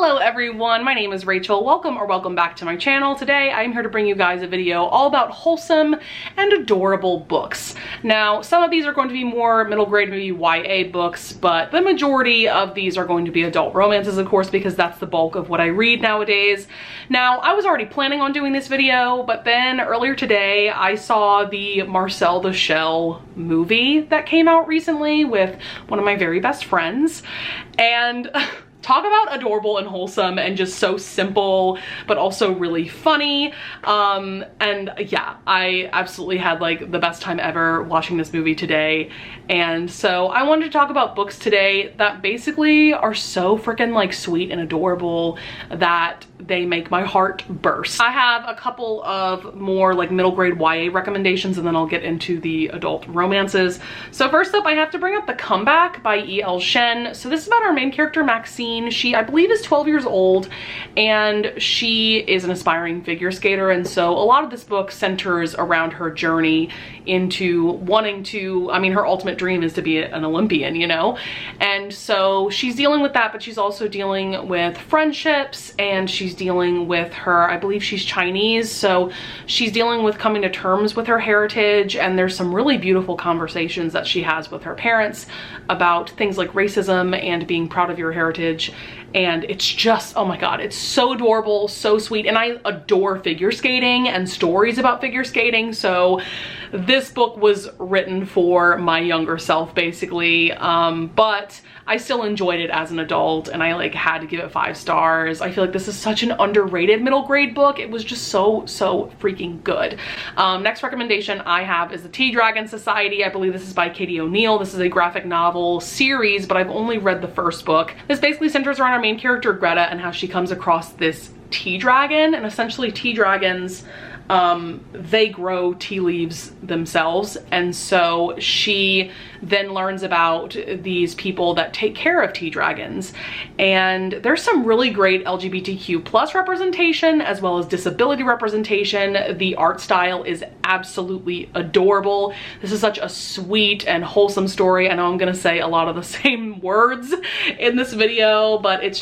Hello everyone, my name is Rachel. Welcome back to my channel. Today I'm here to bring you guys a video all about wholesome and adorable books. Now, some of these are going to be more middle grade, maybe YA books, but the majority of these are going to be adult romances, of course, because that's the bulk of what I read nowadays. Now, I was already planning on doing this video, but then earlier today I saw the Marcel the Shell movie that came out recently with one of my very best friends, and talk about adorable and wholesome and just so simple, but also really funny. And yeah, I absolutely had like the best time ever watching this movie today. And so I wanted to talk about books today that basically are so freaking like sweet and adorable that they make my heart burst. I have a couple of more like middle grade YA recommendations, and then I'll get into the adult romances. So first up, I have to bring up The Comeback by E.L. Shen. So this is about our main character, Maxine. She, I believe, is 12 years old, and she is an aspiring figure skater. And so a lot of this book centers around her journey into wanting to, I mean, her ultimate dream is to be an Olympian, you know? And so she's dealing with that, but she's also dealing with friendships, and she's dealing with her, I believe she's Chinese, so she's dealing with coming to terms with her heritage. And there's some really beautiful conversations that she has with her parents about things like racism and being proud of your heritage. And it's just, oh my god, it's so adorable, so sweet. And I adore figure skating and stories about figure skating, so this book was written for my younger self, basically. But I still enjoyed it as an adult, and I like had to give it 5 stars. I feel like this is such an underrated middle grade book. It was just so freaking good. Next recommendation I have is The Tea Dragon Society. I believe this is by Katie O'Neill. This is a graphic novel series, but I've only read the first book. This basically centers around our main character, Greta, and how she comes across this tea dragon. And essentially tea dragons, they grow tea leaves themselves, and so she then learns about these people that take care of tea dragons. And there's some really great LGBTQ plus representation as well as disability representation. The art style is absolutely adorable. This is such a sweet and wholesome story. I know I'm gonna say a lot of the same words in this video, but it's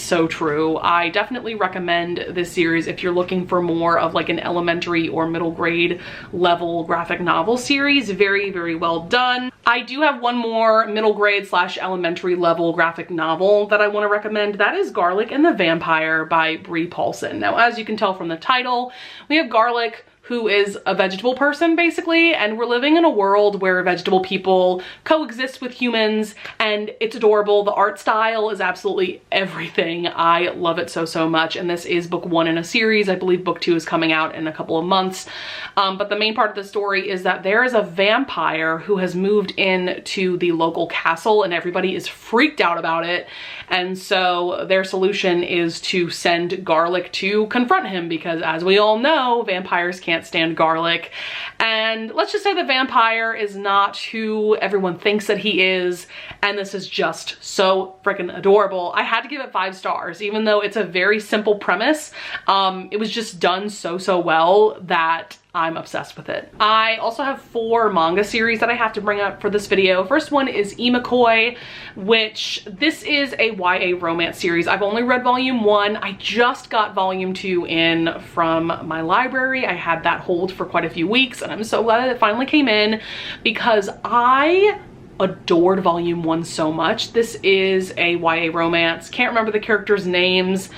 so true. I definitely recommend this series if you're looking for more of like an elementary or middle grade level graphic novel series. Very well done. I do have one more middle grade / elementary level graphic novel that I want to recommend. That is Garlic and the Vampire by Bree Paulson. Now, as you can tell from the title, we have Garlic, who is a vegetable person basically, and we're living in a world where vegetable people coexist with humans, and it's adorable. The art style is absolutely everything. I love it so much, and this is book 1 in a series. I believe book 2 is coming out in a couple of months. But the main part of the story is that there is a vampire who has moved into the local castle, and everybody is freaked out about it. And so their solution is to send Garlic to confront him, because as we all know, vampires can't stand garlic. And let's just say the vampire is not who everyone thinks that he is, and this is just so freaking adorable. I had to give it 5 stars, even though it's a very simple premise. It was just done so well that I'm obsessed with it. I also have 4 manga series that I have to bring up for this video. First one is McCoy, which this is a YA romance series. I've only read volume 1. I just got volume 2 in from my library. I had that hold for quite a few weeks, and I'm so glad that it finally came in because I adored volume 1 so much. This is a YA romance. Can't remember the characters' names,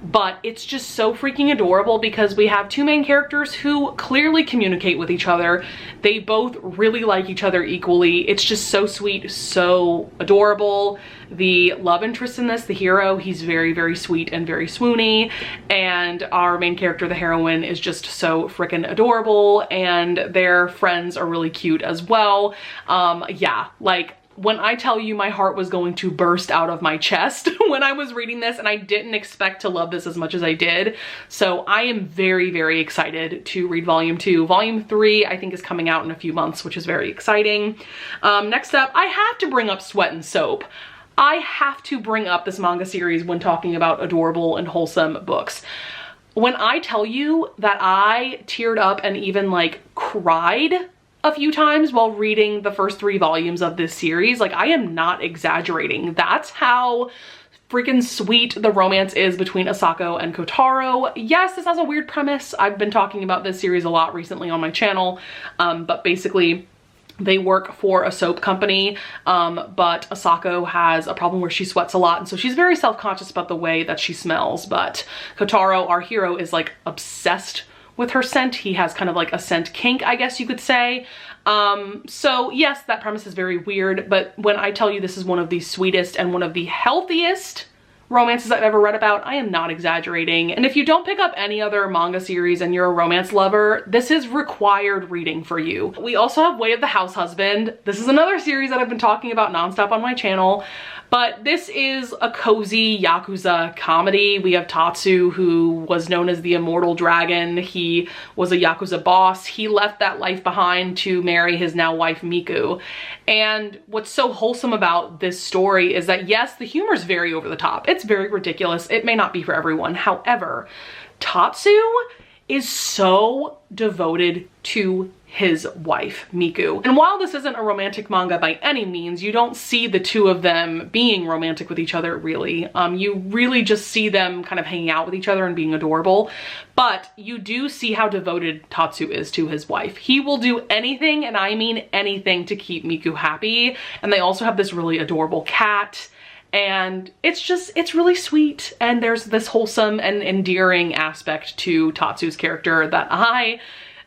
but it's just so freaking adorable because we have 2 main characters who clearly communicate with each other. They both really like each other equally. It's just so sweet, so adorable. The love interest in this, the hero, he's very sweet and very swoony, and our main character, the heroine, is just so freaking adorable, and their friends are really cute as well. Yeah, like, when I tell you my heart was going to burst out of my chest when I was reading this, and I didn't expect to love this as much as I did. So I am very excited to read volume 2. Volume 3 I think is coming out in a few months, which is very exciting. Next up, I have to bring up Sweat and Soap. I have to bring up this manga series when talking about adorable and wholesome books. When I tell you that I teared up and even like cried a few times while reading the first 3 volumes of this series, like, I am not exaggerating. That's how freaking sweet the romance is between Asako and Kotaro. Yes, this has a weird premise. I've been talking about this series a lot recently on my channel, but basically they work for a soap company, but Asako has a problem where she sweats a lot, and so she's very self-conscious about the way that she smells. But Kotaro, our hero, is like obsessed with her scent. He has kind of like a scent kink, I guess you could say. So yes, that premise is very weird, but when I tell you this is one of the sweetest and one of the healthiest romances I've ever read about, I am not exaggerating. And if you don't pick up any other manga series and you're a romance lover, this is required reading for you. We also have Way of the House Husband. This is another series that I've been talking about nonstop on my channel, but this is a cozy Yakuza comedy. We have Tatsu, who was known as the Immortal Dragon. He was a Yakuza boss. He left that life behind to marry his now wife Miku. And what's so wholesome about this story is that yes, the humor is very over the top. It's very ridiculous. It may not be for everyone. However, Tatsu is so devoted to his wife, Miku. And while this isn't a romantic manga by any means, you don't see the two of them being romantic with each other, really. You really just see them kind of hanging out with each other and being adorable. But you do see how devoted Tatsu is to his wife. He will do anything, and I mean anything, to keep Miku happy. And they also have this really adorable cat. And it's really sweet. And there's this wholesome and endearing aspect to Tatsu's character that I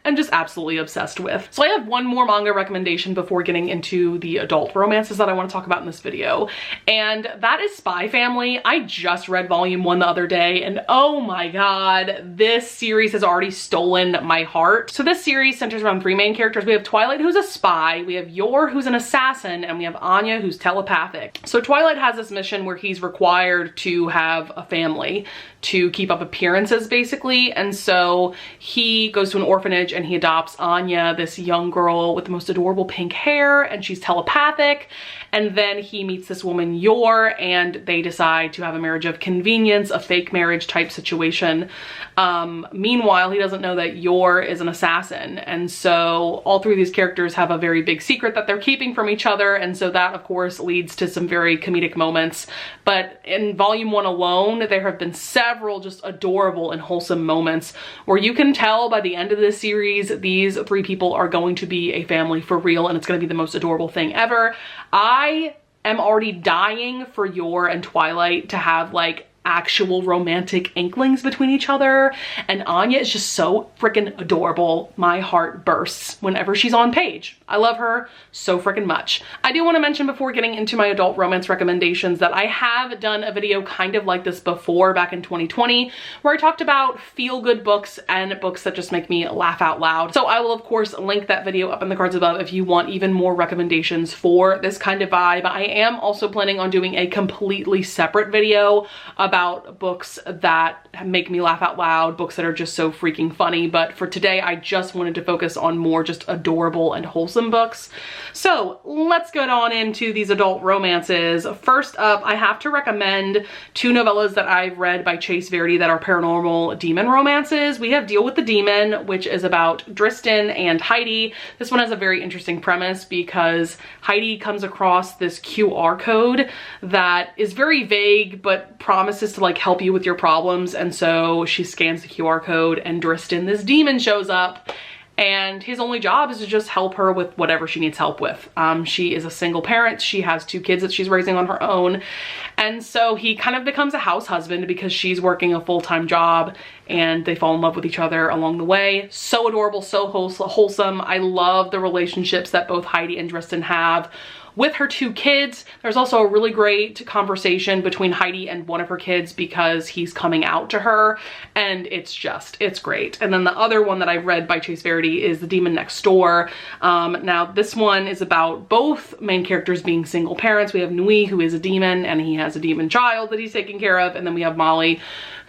am just absolutely obsessed with. So I have one more manga recommendation before getting into the adult romances that I want to talk about in this video, and that is Spy Family. I just read volume 1 the other day, and oh my god, this series has already stolen my heart. So this series centers around 3 main characters. We have Twilight, who's a spy, we have Yor, who's an assassin, and we have Anya, who's telepathic. So Twilight has this mission where he's required to have a family to keep up appearances, basically, and so he goes to an orphanage and he adopts Anya, this young girl with the most adorable pink hair, and she's telepathic. And then he meets this woman, Yor, and they decide to have a marriage of convenience, a fake marriage type situation. Meanwhile, he doesn't know that Yor is an assassin, and so all 3 of these characters have a very big secret that they're keeping from each other, and so that of course leads to some very comedic moments. But in volume 1 alone, there have been several just adorable and wholesome moments where you can tell by the end of this series these 3 people are going to be a family for real, and it's going to be the most adorable thing ever. I am already dying for Yor and Twilight to have like actual romantic inklings between each other, and Anya is just so freaking adorable. My heart bursts whenever she's on page. I love her so freaking much. I do want to mention before getting into my adult romance recommendations that I have done a video kind of like this before back in 2020 where I talked about feel-good books and books that just make me laugh out loud. So I will of course link that video up in the cards above if you want even more recommendations for this kind of vibe. I am also planning on doing a completely separate video about books that make me laugh out loud, books that are just so freaking funny, but for today I just wanted to focus on more just adorable and wholesome books. So let's get on into these adult romances. First up, I have to recommend 2 novellas that I've read by Chase Verdi that are paranormal demon romances. We have Deal with the Demon, which is about Dristan and Heidi. This one has a very interesting premise because Heidi comes across this QR code that is very vague but promises to like help you with your problems, and so she scans the QR code and Dristan, this demon, shows up, and his only job is to just help her with whatever she needs help with. She is a single parent. She has 2 kids that she's raising on her own, and so he kind of becomes a house husband because she's working a full-time job, and they fall in love with each other along the way. So adorable, so wholesome. I love the relationships that both Heidi and Dristan have with her 2 kids. There's also a really great conversation between Heidi and one of her kids because he's coming out to her, and it's great. And then the other one that I've read by Chase Verdi is The Demon Next Door. Now this one is about both main characters being single parents. We have Nui, who is a demon, and he has a demon child that he's taking care of, and then we have Molly,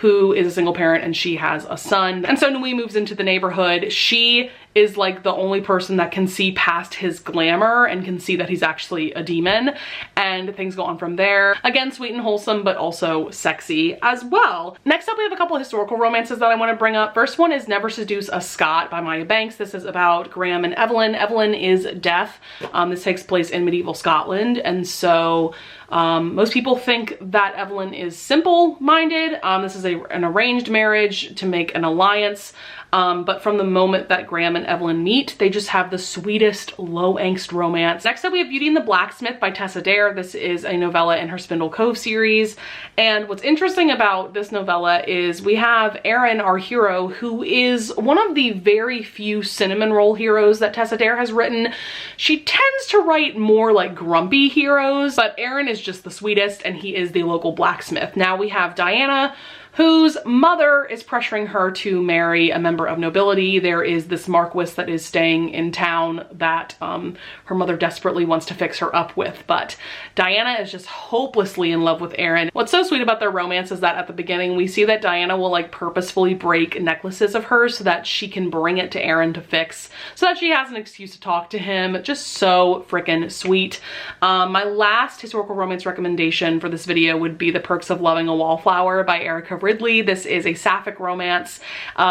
who is a single parent and she has a son. And so Nui moves into the neighborhood. She is like the only person that can see past his glamour and can see that he's actually a demon, and things go on from there. Again, sweet and wholesome, but also sexy as well. Next up, we have a couple of historical romances that I want to bring up. First one is Never Seduce a Scot by Maya Banks. This is about Graham and Evelyn. Evelyn is deaf. This takes place in medieval Scotland, and so most people think that Evelyn is simple-minded. This is an arranged marriage to make an alliance. But from the moment that Graham and Evelyn meet, they just have the sweetest low angst romance. Next up, we have Beauty and the Blacksmith by Tessa Dare. This is a novella in her Spindle Cove series. And what's interesting about this novella is we have Aaron, our hero, who is one of the very few cinnamon roll heroes that Tessa Dare has written. She tends to write more like grumpy heroes, but Aaron is just the sweetest, and he is the local blacksmith. Now we have Diana, whose mother is pressuring her to marry a member of nobility. There is this marquis that is staying in town that her mother desperately wants to fix her up with, but Diana is just hopelessly in love with Aaron. What's so sweet about their romance is that at the beginning we see that Diana will like purposefully break necklaces of hers so that she can bring it to Aaron to fix, so that she has an excuse to talk to him. Just so freaking sweet. My last historical romance recommendation for this video would be The Perks of Loving a Wallflower by Erica Ridley. This is a sapphic romance.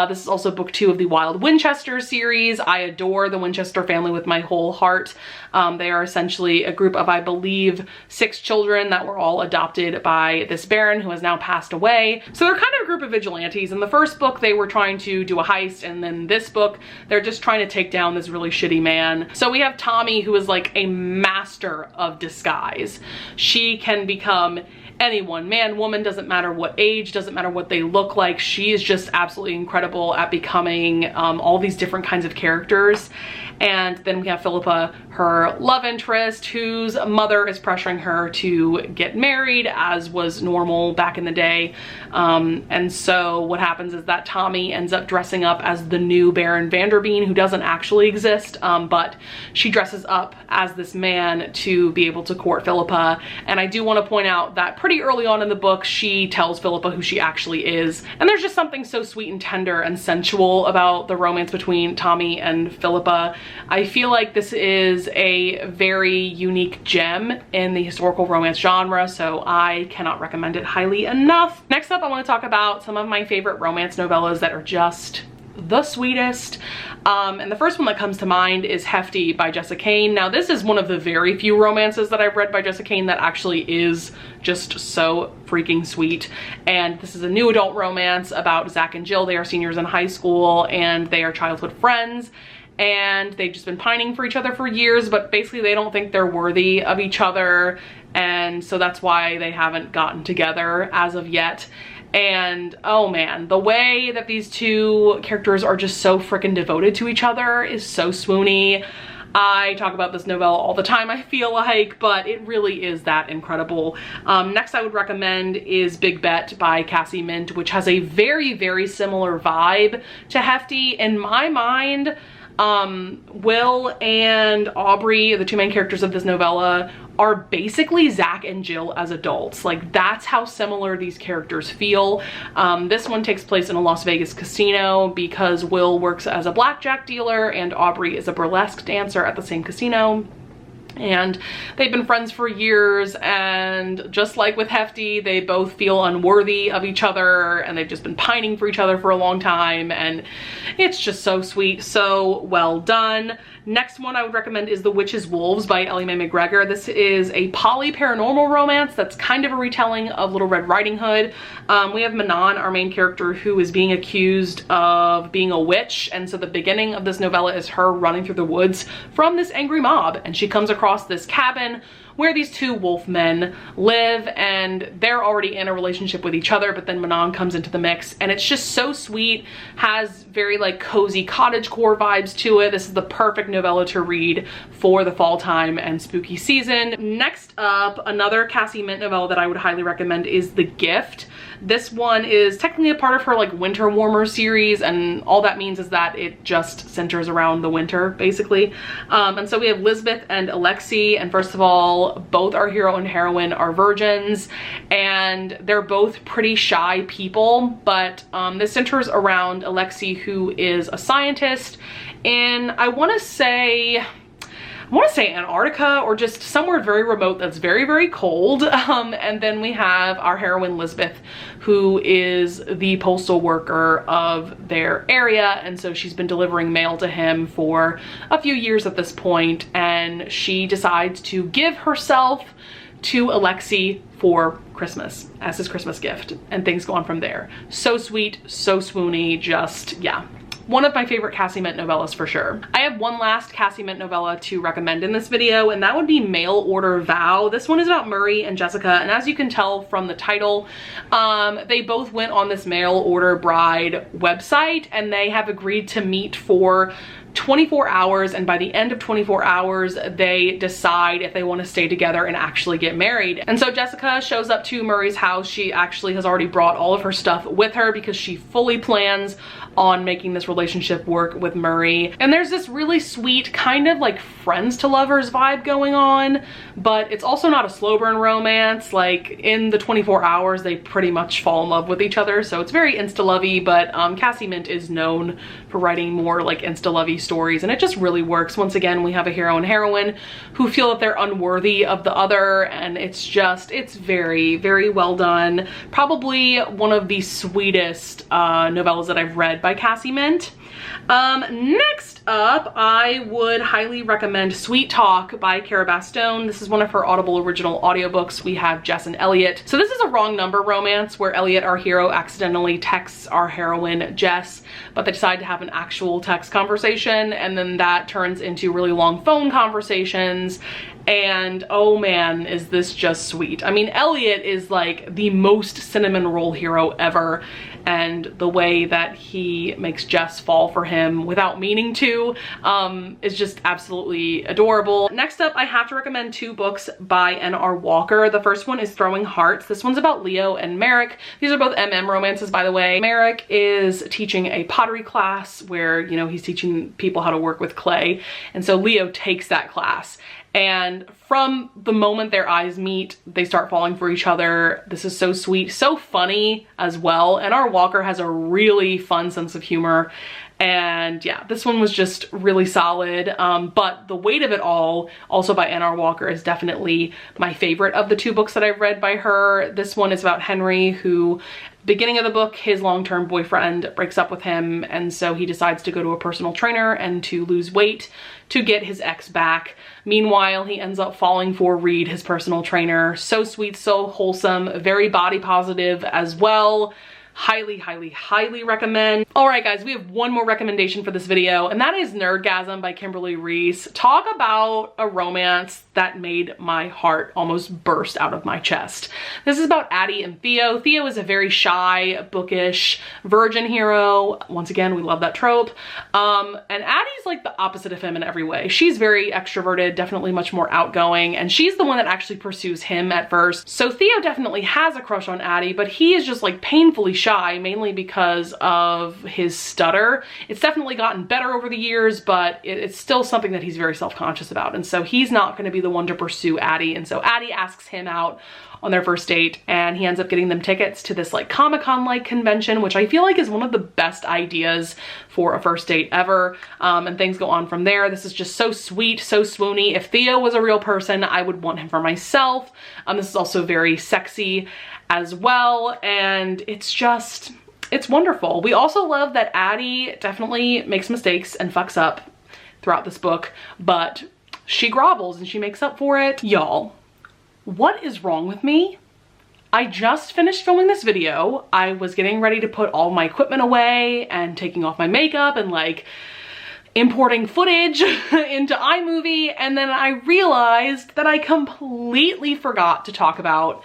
This is also book 2 of the Wild Winchester series. I adore the Winchester family with my whole heart. They are essentially a group of, I believe, 6 children that were all adopted by this baron who has now passed away. So they're kind of a group of vigilantes. In the first book, they were trying to do a heist, and then this book, they're just trying to take down this really shitty man. So we have Tommy, who is like a master of disguise. She can become anyone, man, woman, doesn't matter what age, doesn't matter what they look like. She is just absolutely incredible at becoming all these different kinds of characters. And then we have Philippa, her love interest, whose mother is pressuring her to get married, as was normal back in the day. And so what happens is that Tommy ends up dressing up as the new Baron Vanderbean, who doesn't actually exist, but she dresses up as this man to be able to court Philippa. And I do want to point out that pretty early on in the book, she tells Philippa who she actually is. And there's just something so sweet and tender and sensual about the romance between Tommy and Philippa. I feel like this is a very unique gem in the historical romance genre, so I cannot recommend it highly enough. Next up, I want to talk about some of my favorite romance novellas that are just the sweetest. And the first one that comes to mind is Hefty by Jessa Kane. Now, this is one of the very few romances that I've read by Jessa Kane that actually is just so freaking sweet. And this is a new adult romance about Zach and Jill. They are seniors in high school and they are childhood friends. And they've just been pining for each other for years, but basically they don't think they're worthy of each other. And so that's why they haven't gotten together as of yet. And oh man, the way that these two characters are just so freaking devoted to each other is so swoony. I talk about this novella all the time, I feel like, but it really is that incredible. Next I would recommend is Big Bet by Cassie Mint, which has a very, very similar vibe to Hefty. In my mind, Will and Aubrey, the two main characters of this novella, are basically Zach and Jill as adults. Like, that's how similar these characters feel. This one takes place in a Las Vegas casino because Will works as a blackjack dealer and Aubrey is a burlesque dancer at the same casino. And they've been friends for years, and just like with Hefty, they both feel unworthy of each other and they've just been pining for each other for a long time, and it's just so sweet, so well done. Next one I would recommend is The Witch's Wolves by Ellie Mae McGregor. This is a poly paranormal romance that's kind of a retelling of Little Red Riding Hood. We have Manon, our main character, who is being accused of being a witch, and so the beginning of this novella is her running through the woods from this angry mob, and she comes across this cabin where these two wolf men live, and they're already in a relationship with each other, but then Manon comes into the mix, and it's just so sweet, has very like cozy cottagecore vibes to it. This is the perfect novella to read for the fall time and spooky season. Next up, another Cassie Mint novella that I would highly recommend is The Gift. This one is technically a part of her like winter warmer series, and all that means is that it just centers around the winter basically. And so we have Lisbeth and Alexi, and first of all, real. Both our hero and heroine are virgins, and they're both pretty shy people, but this centers around Alexei, who is a scientist in, I want to say Antarctica, or just somewhere very remote that's very, very cold. And then we have our heroine Lisbeth, who is the postal worker of their area, and so she's been delivering mail to him for a few years at this point, and she decides to give herself to Alexei for Christmas as his Christmas gift, and things go on from there. So sweet, so swoony, just, yeah. One of my favorite Cassie Mint novellas for sure. I have one last Cassie Mint novella to recommend in this video, and that would be Mail Order Vow. This one is about Murray and Jessica, and as you can tell from the title, they both went on this mail order bride website, and they have agreed to meet for 24 hours, and by the end of 24 hours they decide if they want to stay together and actually get married. And so Jessica shows up to Murray's house. She actually has already brought all of her stuff with her because she fully plans on making this relationship work with Murray. And there's this really sweet kind of like friends to lovers vibe going on, but it's also not a slow burn romance. Like in the 24 hours they pretty much fall in love with each other, so it's very insta-lovey. But Cassie Mint is known for writing more like insta-lovey stories, and it just really works. Once again, we have a hero and heroine who feel that they're unworthy of the other, and it's very, very well done. Probably one of the sweetest novellas that I've read by Cassie Mint. Next up, I would highly recommend Sweet Talk by Cara Bastone. This is one of her Audible original audiobooks. We have Jess and Elliot. So this is a wrong number romance where Elliot, our hero, accidentally texts our heroine Jess, but they decide to have an actual text conversation, and then that turns into really long phone conversations. And oh man, is this just sweet. I mean, Elliot is like the most cinnamon roll hero ever, and the way that he makes Jess fall for him without meaning to is just absolutely adorable. Next up, I have to recommend two books by N.R. Walker. The first one is Throwing Hearts. This one's about Leo and Merrick. These are both MM romances, by the way. Merrick is teaching a pottery class where, you know, he's teaching people how to work with clay, and so Leo takes that class. And from the moment their eyes meet, they start falling for each other. This is so sweet, so funny as well. And N.R. Walker has a really fun sense of humor. And yeah, this one was just really solid. But The Weight of It All, also by N.R. Walker, is definitely my favorite of the two books that I've read by her. This one is about Henry, who, beginning of the book, his long-term boyfriend breaks up with him, and so he decides to go to a personal trainer and to lose weight to get his ex back. Meanwhile, he ends up falling for Reed, his personal trainer. So sweet, so wholesome, very body positive as well. Highly, highly, highly recommend. All right, guys, we have one more recommendation for this video, and that is Nerdgasm by Kimberly Reese. Talk about a romance that made my heart almost burst out of my chest. This is about Addie and Theo. Theo is a very shy, bookish, virgin hero. Once again, we love that trope. And Addie's like the opposite of him in every way. She's very extroverted, definitely much more outgoing, and she's the one that actually pursues him at first. So Theo definitely has a crush on Addie, but he is just like painfully shy, mainly because of his stutter. It's definitely gotten better over the years, but it's still something that he's very self-conscious about, and so he's not going to be the one to pursue Addie. And so Addie asks him out on their first date, and he ends up getting them tickets to this like Comic-Con like convention, which I feel like is one of the best ideas for a first date ever. And things go on from there. This is just so sweet, so swoony. If Theo was a real person, I would want him for myself. This is also very sexy as well, and it's wonderful. We also love that Addie definitely makes mistakes and fucks up throughout this book, but she grovels and she makes up for it. Y'all, what is wrong with me? I just finished filming this video. I was getting ready to put all my equipment away and taking off my makeup and like importing footage into iMovie, and then I realized that I completely forgot to talk about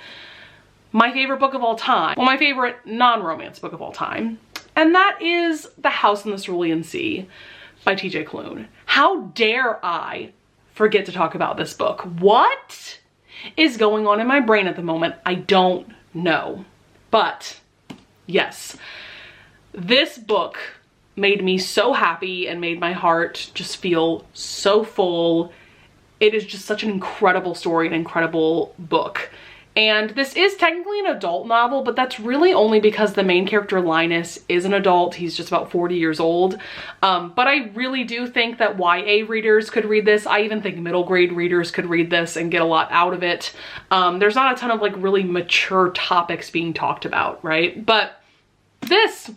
my favorite book of all time. Well, my favorite non-romance book of all time. And that is The House in the Cerulean Sea by TJ Klune. How dare I forget to talk about this book? What is going on in my brain at the moment? I don't know. But yes, this book made me so happy and made my heart just feel so full it is just such an incredible story, an incredible book. And this is technically an adult novel, but that's really only because the main character Linus is an adult. He's just about 40 years old. But I really do think that YA readers could read this. I even think middle grade readers could read this and get a lot out of it. There's not a ton of like really mature topics being talked about, right? But this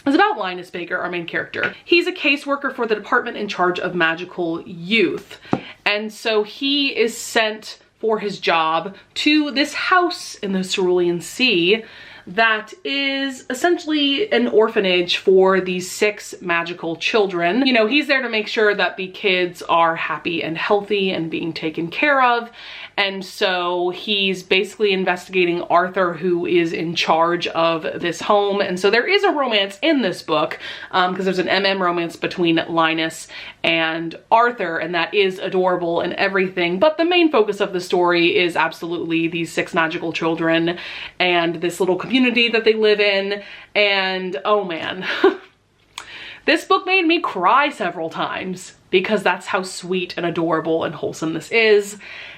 is about Linus Baker, our main character. He's a caseworker for the department in charge of magical youth. And so he is sent for his job to this house in the Cerulean Sea that is essentially an orphanage for these 6 magical children. You know, he's there to make sure that the kids are happy and healthy and being taken care of. And so he's basically investigating Arthur, who is in charge of this home. And so there is a romance in this book because there's an MM romance between Linus and Arthur, and that is adorable and everything. But the main focus of the story is absolutely these 6 magical children and this little community that they live in. And oh man, this book made me cry several times because that's how sweet and adorable and wholesome this is.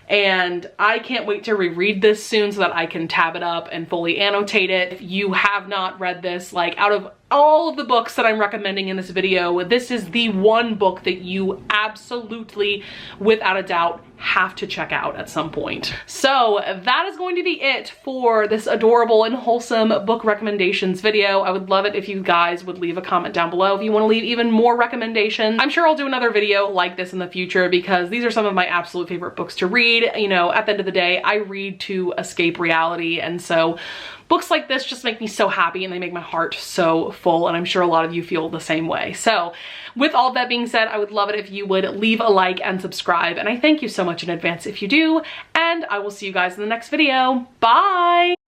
And I can't wait to reread this soon so that I can tab it up and fully annotate it. If you have not read this, like out of all of the books that I'm recommending in this video, this is the one book that you absolutely, without a doubt, have to check out at some point. So that is going to be it for this adorable and wholesome book recommendations video. I would love it if you guys would leave a comment down below if you want to leave even more recommendations. I'm sure I'll do another video like this in the future because these are some of my absolute favorite books to read. You know, at the end of the day, I read to escape reality, and so books like this just make me so happy and they make my heart so full, and I'm sure a lot of you feel the same way. So with all that being said, I would love it if you would leave a like and subscribe, and I thank you so much in advance if you do, and I will see you guys in the next video. Bye!